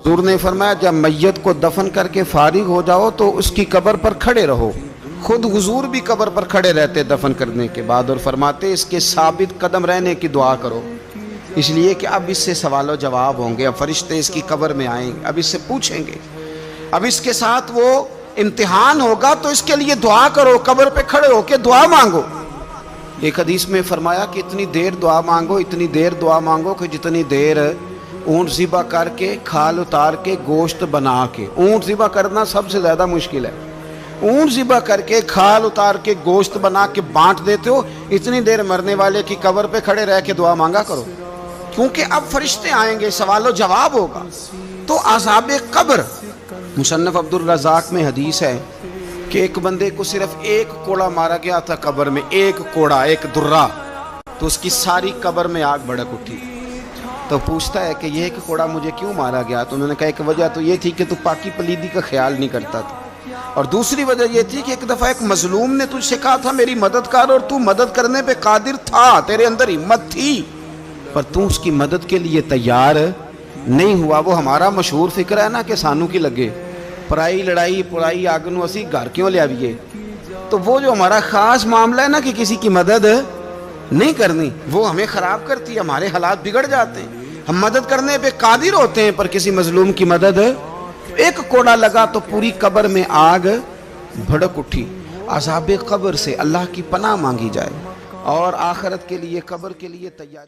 حضور نے فرمایا جب میت کو دفن کر کے فارغ ہو جاؤ تو اس کی قبر پر کھڑے رہو. خود حضور بھی قبر پر کھڑے رہتے دفن کرنے کے بعد، اور فرماتے اس کے ثابت قدم رہنے کی دعا کرو، اس لیے کہ اب اس سے سوال و جواب ہوں گے. اب فرشتے اس کی قبر میں آئیں گے، اب اس سے پوچھیں گے، اب اس کے ساتھ وہ امتحان ہوگا، تو اس کے لیے دعا کرو، قبر پہ کھڑے ہو کے دعا مانگو. ایک حدیث میں فرمایا کہ اتنی دیر دعا مانگو، اتنی دیر دعا مانگو کہ جتنی دیر اونٹ ذبح کر کے کھال اتار کے گوشت بنا کے، اونٹ ذبح کرنا سب سے زیادہ مشکل ہے، اونٹ ذبح کر کے کھال اتار کے گوشت بنا کے بانٹ دیتے ہو، اتنی دیر مرنے والے کی قبر پہ کھڑے رہ کے دعا مانگا کرو، کیونکہ اب فرشتے آئیں گے، سوال و جواب ہوگا. تو عذاب قبر، مصنف عبد الرزاق میں حدیث ہے کہ ایک بندے کو صرف ایک کوڑا مارا گیا تھا قبر میں، ایک کوڑا، ایک درہ، تو اس کی ساری قبر میں آگ بھڑک اٹھی. تو پوچھتا ہے کہ یہ ایک کوڑا مجھے کیوں مارا گیا؟ تو انہوں نے کہا ایک وجہ تو یہ تھی کہ تو پاکی پلیدی کا خیال نہیں کرتا تھا، اور دوسری وجہ یہ تھی کہ ایک دفعہ ایک مظلوم نے تجھ سے کہا تھا میری مدد کر، اور تو مدد کرنے پہ قادر تھا، تیرے اندر ہمت تھی، پر تو اس کی مدد کے لیے تیار نہیں ہوا. وہ ہمارا مشہور فکر ہے نا کہ سانو کی لگے، پرائی لڑائی پرائی آگ نو اسی گھر کیوں لے آئیے. تو وہ جو ہمارا خاص معاملہ ہے نا کہ کسی کی مدد نہیں کرنی، وہ ہمیں خراب کرتی ہے، ہمارے حالات بگڑ جاتے ہیں. ہم مدد کرنے پہ قادر ہوتے ہیں پر کسی مظلوم کی مدد، ایک کوڑا لگا تو پوری قبر میں آگ بھڑک اٹھی. عذاب قبر سے اللہ کی پناہ مانگی جائے اور آخرت کے لیے، قبر کے لیے تیار.